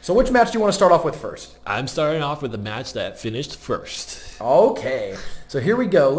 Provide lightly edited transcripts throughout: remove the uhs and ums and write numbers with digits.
So which match do you want to start off with first? I'm starting off with the match that finished first. Okay. So here we go.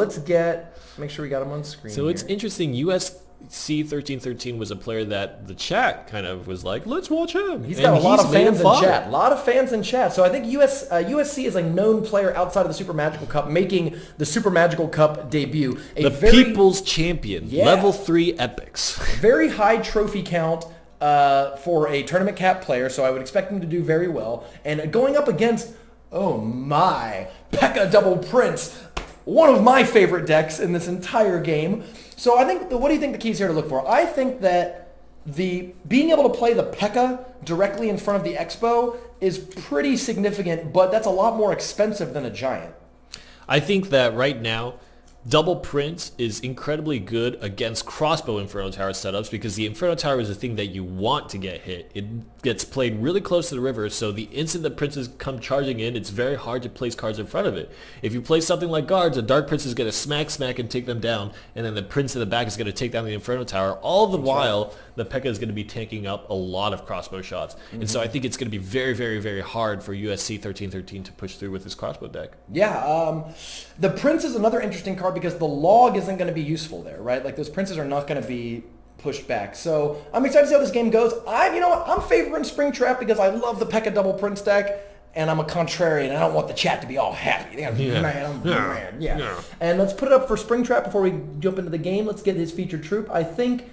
Make sure we got him on screen. So it's interesting. USC1313 was a player that the chat kind of was like, let's watch him. He's got a lot of fans in chat. A lot of fans in chat. So I think USC is a known player outside of the Super Magical Cup, making the Super Magical Cup debut. The People's Champion, Level 3 Epics. Very high trophy count for a tournament cap player, so I would expect him to do very well. And going up against, oh my, P.E.K.K.A. Double Prince, one of my favorite decks in this entire game. So I think, what do you think the keys here to look for? I think that being able to play the P.E.K.K.A. directly in front of the Expo is pretty significant, but that's a lot more expensive than a Giant. I think that right now, Double Prince is incredibly good against crossbow Inferno Tower setups because the Inferno Tower is a thing that you want to get hit. It gets played really close to the river, so the instant the princes come charging in, it's very hard to place cards in front of it. If you play something like guards, a Dark Prince is going to smack and take them down, and then the Prince in the back is going to take down the Inferno Tower. All the while, the P.E.K.K.A. is going to be tanking up a lot of crossbow shots. And so I think it's going to be very, very, very hard for USC 1313 to push through with this crossbow deck. Yeah, the Prince is another interesting card because the log isn't going to be useful there, right? Like those princes are not going to be pushed back. So I'm excited to see how this game goes. I'm favoring Springtrap because I love the P.E.K.K.A. Double Prince deck, and I'm a contrarian, and I don't want the chat to be all happy. They gotta be mad. Yeah. And let's put it up for Springtrap before we jump into the game. Let's get his featured troop. Obviously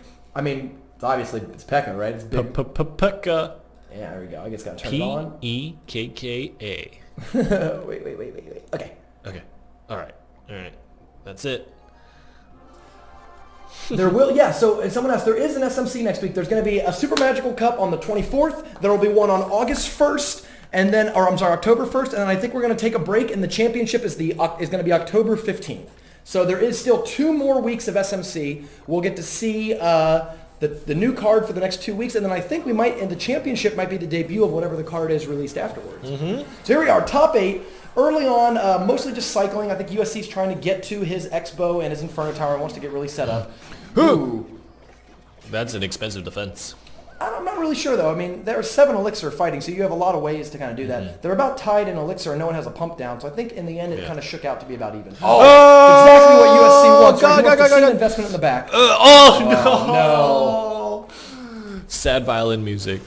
it's P.E.K.K.A., right? It's big. P.E.K.K.A. Yeah, there we go. I guess got to turn it on. P-E-K-K-A. Wait. Okay. All right. That's it. So someone asked, there is an SMC next week. There's going to be a Super Magical Cup on the 24th. There will be one on August 1st, October 1st, and then I think we're going to take a break, and the championship is going to be October 15th. So there is still 2 more weeks of SMC. We'll get to see the new card for the next 2 weeks, and then I think the championship might be the debut of whatever the card is released afterwards. So here we are, top 8. Early on, mostly just cycling. I think USC's trying to get to his Expo and his Inferno Tower and wants to get really set up. Ooh. That's an expensive defense. I'm not really sure, though. I mean, there are 7 Elixir fighting, so you have a lot of ways to kind of do that. They're about tied in Elixir, and no one has a pump down, so I think in the end it kind of shook out to be about even. Exactly what USC wants. God. Investment in the back. No. Sad violin music.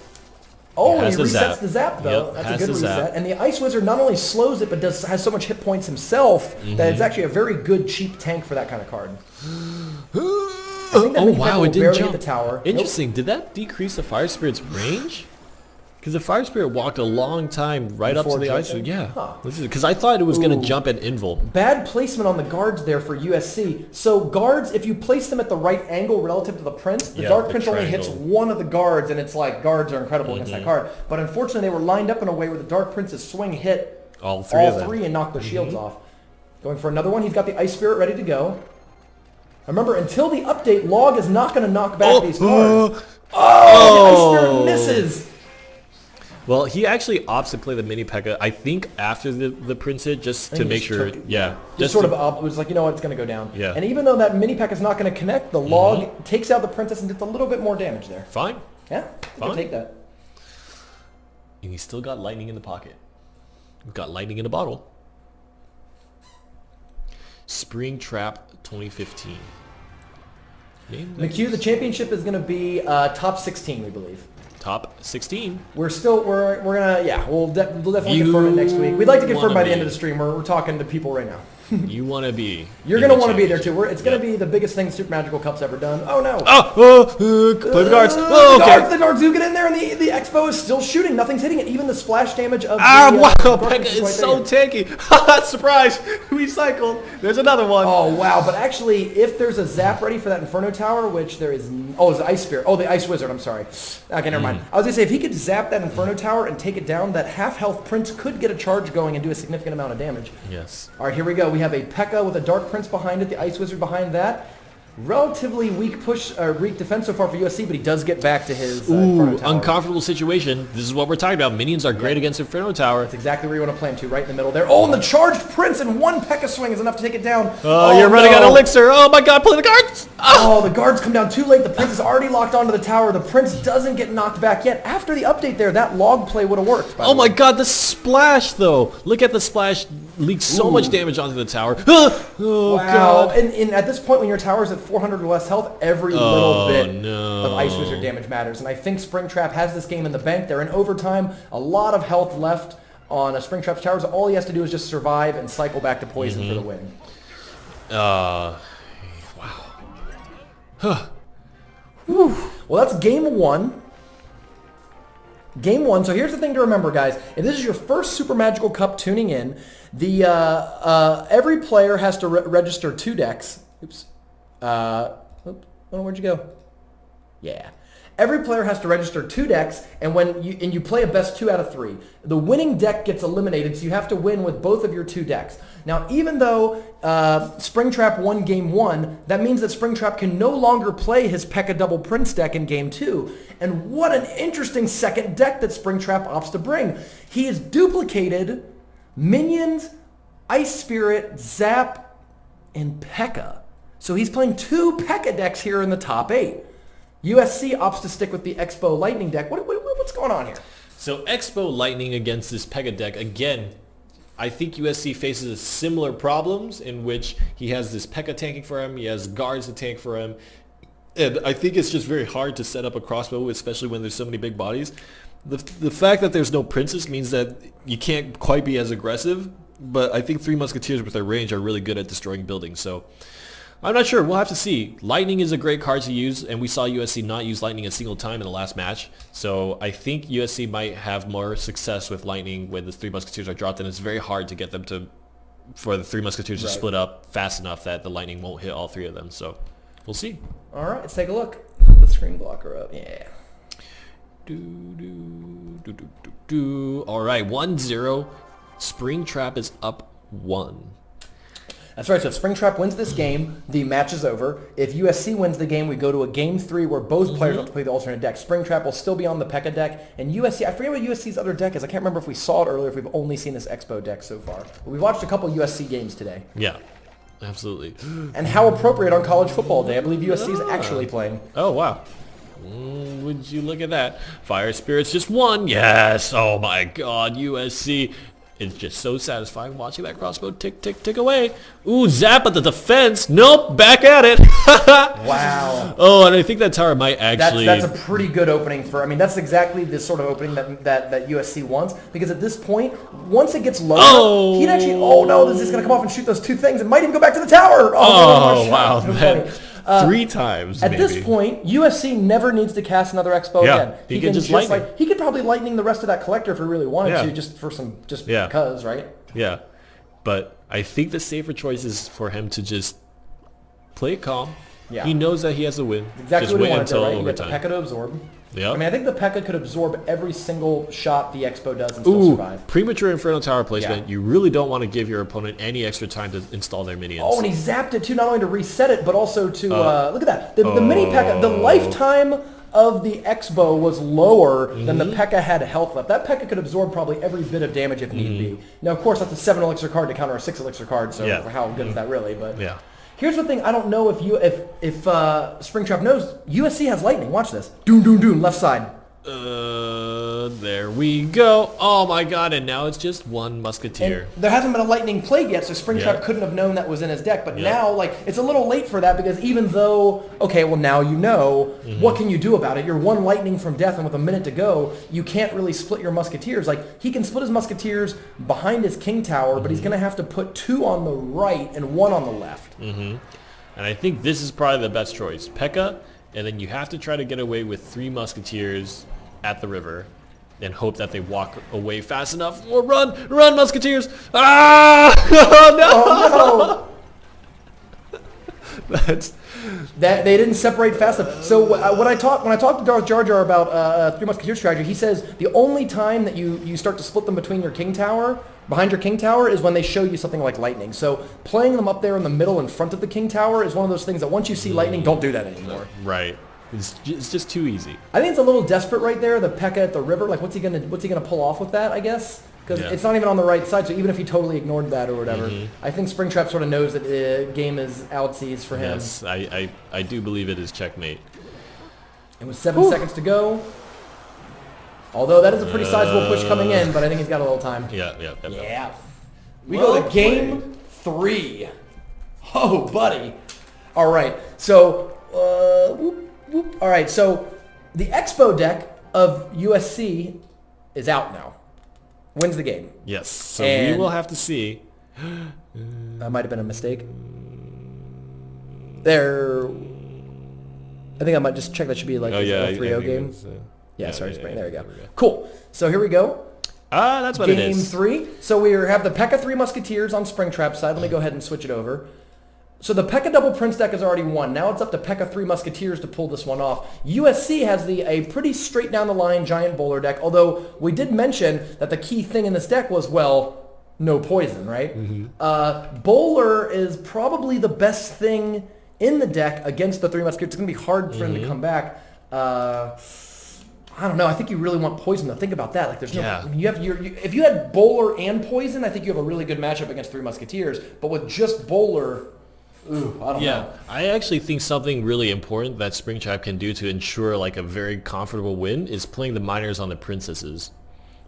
Oh, and he resets the zap, though. That's a good reset. And the Ice Wizard not only slows it, but has so much hit points himself that it's actually a very good, cheap tank for that kind of card. Oh, wow, it didn't jump. Hit the tower. Interesting. Did that decrease the Fire Spirit's range? Because the Fire Spirit walked a long time right up to the Ice Wizard. Yeah. Because I thought it was going to jump at Invul. Bad placement on the guards there for USC. So guards, if you place them at the right angle relative to the Prince, the Dark Prince only hits one of the guards, and it's like guards are incredible against that card. But unfortunately, they were lined up in a way where the Dark Prince's swing hit all three and knocked their shields off. Going for another one. He's got the Ice Spirit ready to go. Remember, until the update, Log is not going to knock back these cards. The Ice Spirit misses. Well, he actually opts to play the mini P.E.K.K.A. I think after the Prince hit, just to make sure. Just sort of up. It was like, you know what, it's going to go down. Yeah. And even though that mini P.E.K.K.A. is not going to connect, the Log takes out the Princess and gets a little bit more damage there. Fine. Yeah, you can take that. And he's still got lightning in the pocket. We've got lightning in a bottle. Springtrap 2015. McHugh, the championship is going to be top 16, we believe. Top 16. We'll definitely confirm it next week. We'd like to confirm by the end of the stream. We're talking to people right now. You want to be. You're going to want to be there too. It's going to be the biggest thing Super Magical Cup's ever done. Oh no. Play the guards. The guards do get in there, and the Expo is still shooting. Nothing's hitting it. Even the splash damage of wow, P.E.K.K.A. is so tanky. Surprise. We cycled. There's another one. Oh wow, but actually, if there's a zap ready for that Inferno Tower, which there is, it's the Ice Spirit. Oh, the Ice Wizard. I'm sorry. Okay, never mind. I was gonna say if he could zap that Inferno Tower and take it down, that half health Prince could get a charge going and do a significant amount of damage. Yes. All right, here we go. We have a P.E.K.K.A. with a Dark Prince behind it, the Ice Wizard behind that. Relatively weak weak defense so far for USC, but he does get back to his Ooh, Inferno Tower. uncomfortable situation. This is what we're talking about. Minions are great against Inferno Tower. That's exactly where you want to play him to, right in the middle there. Oh, and the charged Prince and one P.E.K.K.A. swing is enough to take it down. Oh, you're running out of elixir. Oh my god, play the guards. Oh, the guards come down too late. The Prince is already locked onto the tower. The Prince doesn't get knocked back yet. After the update there, that log play would have worked. Oh my god, the splash though. Look at the splash. Leaks so much damage onto the tower. Oh wow. god. And at this point, when your tower's at 400 or less health, every little bit of Ice Wizard damage matters. And I think Springtrap has this game in the bank. They're in overtime. A lot of health left on Springtrap's towers. All he has to do is just survive and cycle back to poison for the win. Wow. Well, that's game one. Game one. So here's the thing to remember, guys. If this is your first Super Magical Cup tuning in, the every player has to register 2 decks. Oops. Oh, where'd you go? Yeah. Every player has to register 2 decks, and when you play a best 2 out of 3. The winning deck gets eliminated, so you have to win with both of your 2 decks. Now, even though Springtrap won game 1, that means that Springtrap can no longer play his P.E.K.K.A. Double Prince deck in game 2. And what an interesting second deck that Springtrap opts to bring. He has duplicated Minions, Ice Spirit, Zap, and P.E.K.K.A. So he's playing 2 P.E.K.K.A. decks here in the top 8. USC opts to stick with the Expo Lightning deck. What's going on here? So Expo Lightning against this P.E.K.K.A. deck, again, I think USC faces similar problems in which he has this P.E.K.K.A. tanking for him, he has guards to tank for him, and I think it's just very hard to set up a crossbow, especially when there's so many big bodies. The fact that there's no princess means that you can't quite be as aggressive, but I think 3 Musketeers with their range are really good at destroying buildings, so I'm not sure. We'll have to see. Lightning is a great card to use, and we saw USC not use Lightning a single time in the last match. So I think USC might have more success with Lightning when the 3 Musketeers are dropped, and it's very hard to get them for the 3 Musketeers to split up fast enough that the Lightning won't hit all 3 of them. So we'll see. All right, let's take a look. Put the screen blocker up. Yeah. All right, 1-0. Springtrap is up 1. That's right. So if Springtrap wins this game, the match is over. If USC wins the game, we go to a game 3 where both players have to play the alternate deck. Springtrap will still be on the P.E.K.K.A. deck, and USC, I forget what USC's other deck is. I can't remember if we saw it earlier, if we've only seen this Expo deck so far. But we've watched a couple USC games today. Yeah, absolutely. And how appropriate on College Football Day. I believe USC is actually playing. Oh, wow. Would you look at that? Fire Spirits just won. Yes. Oh, my God. USC. It's just so satisfying watching that crossbow tick, tick, tick away. Ooh, Zap at the defense. Nope, back at it. Wow. Oh, and I think that tower might actually... That's a pretty good opening for... I mean, that's exactly the sort of opening that USC wants. Because at this point, once it gets low, he'd actually... Oh, no, this is going to come off and shoot those 2 things. It might even go back to the tower. Oh wow. So 3 times, At this point, USC never needs to cast another Expo again. He can just lightning. He could probably lightning the rest of that collector if he really wanted to, just because, right? Yeah. But I think the safer choice is for him to just play it calm. Yeah. He knows that he has to win. Exactly just what wait he wanted until to, right? overtime. You get the P.E.K.K.A. to absorb. Yep. I mean, I think the P.E.K.K.A. could absorb every single shot the Expo does and still survive. Premature Inferno Tower placement. Yeah. You really don't want to give your opponent any extra time to install their minions. Oh, and he zapped it too, not only to reset it, but also to, look at that. The mini P.E.K.K.A., the lifetime of the Expo was lower than the P.E.K.K.A. had health left. That P.E.K.K.A. could absorb probably every bit of damage if need be. Now, of course, that's a 7 elixir card to counter a 6 elixir card, so how good is that really? But here's the thing. I don't know if Springtrap knows. USC has lightning. Watch this. Doom, doom, doom, left side. There we go. Oh my god, and now it's just 1 Musketeer. And there hasn't been a lightning plague yet, so Springtrap couldn't have known that was in his deck. But now, it's a little late for that because even though, now you know, what can you do about it? You're 1 lightning from death, and with a minute to go, you can't really split your Musketeers. He can split his Musketeers behind his King Tower, but he's going to have to put 2 on the right and 1 on the left. And I think this is probably the best choice. P.E.K.K.A., and then you have to try to get away with 3 Musketeers at the river and hope that they walk away fast enough. Or run, Musketeers! Ah! Oh, no! That's That they didn't separate fast enough. So when I talked to Darth Jar Jar about Three Musketeer strategy, he says the only time that you start to split them between your king tower, behind your king tower, is when they show you something like lightning. So playing them up there in the middle in front of the king tower is one of those things that once you see lightning, don't do that anymore. right. It's just too easy. I think it's a little desperate right there. The P.E.K.K.A. at the river, like what's he gonna pull off with that? I guess. Because it's not even on the right side, so even if he totally ignored that or whatever, I think Springtrap sort of knows that the game is outsies for him. Yes, I do believe it is checkmate. And with 7 seconds to go, although that is a pretty sizable push coming in, but I think he's got a little time. Yeah. We go to game 3. Oh, buddy. All right, so, all right, so the Expo deck of USC is out now. Wins the game. Yes, so And we will have to see. That might have been a mistake. There. I think I might just check. That should be like a 3-0 game. Sorry, Spring. There we go. Cool. So here we go. That's what it is. Game 3. So we have the P.E.K.K.A. 3 Musketeers on Springtrap side. Let me go ahead and switch it over. So the P.E.K.K.A. double Prince deck has already won. Now it's up to P.E.K.K.A. 3 Musketeers to pull this one off. USC has a pretty straight down the line giant bowler deck, although we did mention that the key thing in this deck was, well, no poison, right? Bowler is probably the best thing in the deck against the 3 Musketeers. It's going to be hard for him to come back. I don't know. I think you really want poison. Now think about that. Like, there's no. You have if you had bowler and poison, I think you have a really good matchup against 3 Musketeers. But with just bowler, ooh, I don't know. I actually think something really important that Springtrap can do to ensure like a very comfortable win is playing the minors on the princesses.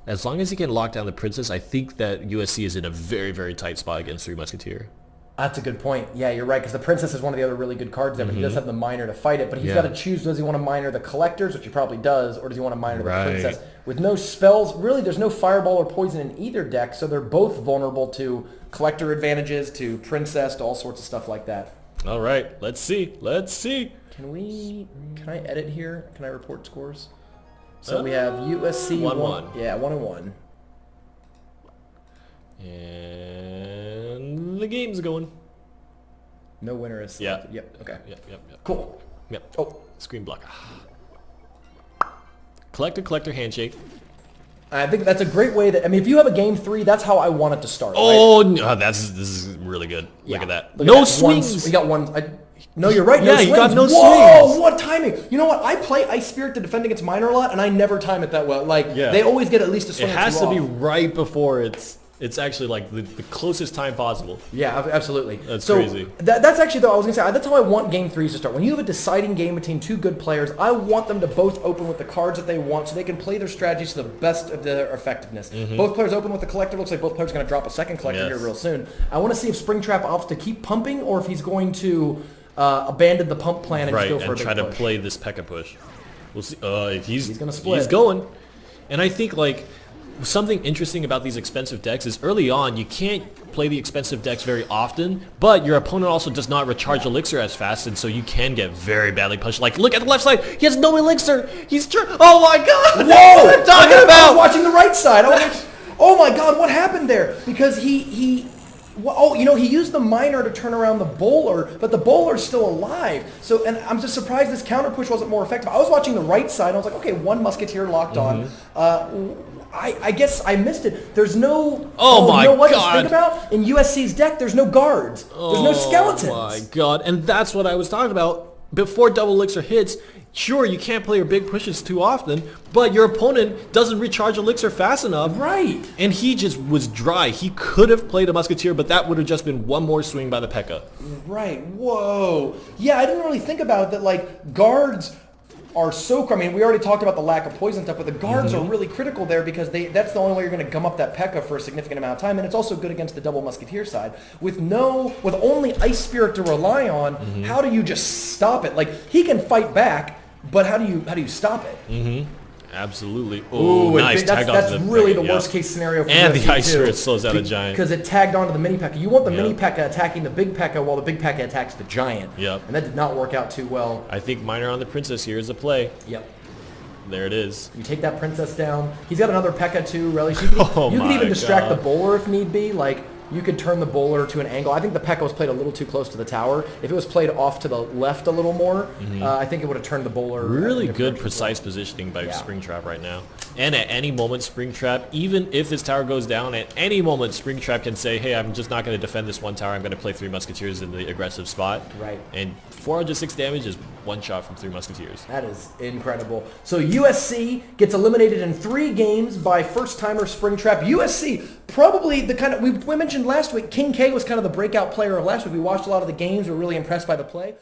As long as he can lock down the princess, I think that USC is in a very, very tight spot against 3 Musketeer. That's a good point. Yeah, you're right, because the princess is one of the other really good cards there, but he does have the minor to fight it. But he's got to choose, does he want to minor the collectors, which he probably does, or does he want to minor the princess? With no spells, really there's no fireball or poison in either deck, so they're both vulnerable to collector advantages, to princess, to all sorts of stuff like that. All right, let's see. Can I edit here? Can I report scores? So we have USC 1-1. Yeah, 1-1. And the game's going. No winner is selected. Yep. Okay. Yep. Cool. Yep. Oh, Screen block. Collector handshake. I think that's a great way to. I mean, if you have a game 3, that's how I want it to start. Oh, right? No, this is really good. Look at that. No swings. We got one. No, you're right. No swings. You got no swings. Whoa, what timing! You know what? I play Ice Spirit to defend against minor a lot, and I never time it that well. Like they always get at least a swing. It has to be right before it's actually like the closest time possible. Yeah, absolutely. That's crazy. That's actually, though, I was going to say, that's how I want game 3s to start. When you have a deciding game between 2 good players, I want them to both open with the cards that they want so they can play their strategies to the best of their effectiveness. Both players open with the collector. Looks like both players are going to drop a second collector here real soon. I want to see if Springtrap opts to keep pumping or if he's going to abandon the pump plan and just go for a big try to push. play this P.E.K.K.A. push. We'll see. If he's going to split. He's going. And I think, like, something interesting about these expensive decks is early on you can't play the expensive decks very often, but your opponent also does not recharge elixir as fast, and so you can get very badly punched. Like, look at the left side, he has no elixir. Oh my god! Whoa! What I'm talking about. I was watching the right side. Oh my god, what happened there? Because he used the minor to turn around the bowler, but the bowler's still alive. So, and I'm just surprised this counter push wasn't more effective. I was watching the right side. I was like, okay, 1 musketeer locked on. I guess I missed it. There's no. My you know what? god! Just think about in USC's deck. There's no guards. There's no skeletons. Oh my god! And that's what I was talking about. Before double elixir hits, sure, you can't play your big pushes too often, but your opponent doesn't recharge elixir fast enough. Right. And he just was dry. He could have played a musketeer, but that would have just been one more swing by the P.E.K.K.A. Right. Whoa. Yeah, I didn't really think about it, that, like, guards are so. I mean, we already talked about the lack of poison stuff, but the guards are really critical there because that's the only way you're going to gum up that P.E.K.K.A. for a significant amount of time, and it's also good against the double musketeer side. With only Ice Spirit to rely on, how do you just stop it? Like, he can fight back, but how do you stop it? Absolutely. Oh, nice. That's really the worst case scenario for and UFC the Ice too, Spirit slows out a giant. because it tagged onto the mini P.E.K.K.A. You want the mini P.E.K.K.A. attacking the big P.E.K.K.A. while the big P.E.K.K.A. attacks the giant. Yep. And that did not work out too well. I think minor on the princess here is a play. Yep. There it is. You take that princess down. He's got another P.E.K.K.A. too, really. You can even distract the bowler if need be. Like, you could turn the bowler to an angle. I think the Pekka was played a little too close to the tower. If it was played off to the left a little more, I think it would have turned the bowler. Really good, precise positioning by Springtrap right now. And at any moment, Springtrap, even if this tower goes down, at any moment, Springtrap can say, hey, I'm just not going to defend this one tower. I'm going to play 3 Musketeers in the aggressive spot. Right. And 406 damage is one shot from 3 Musketeers. That is incredible. So USC gets eliminated in 3 games by first-timer Springtrap. USC, probably the kind of, we mentioned last week, King K was kind of the breakout player of last week. We watched a lot of the games. We were really impressed by the play.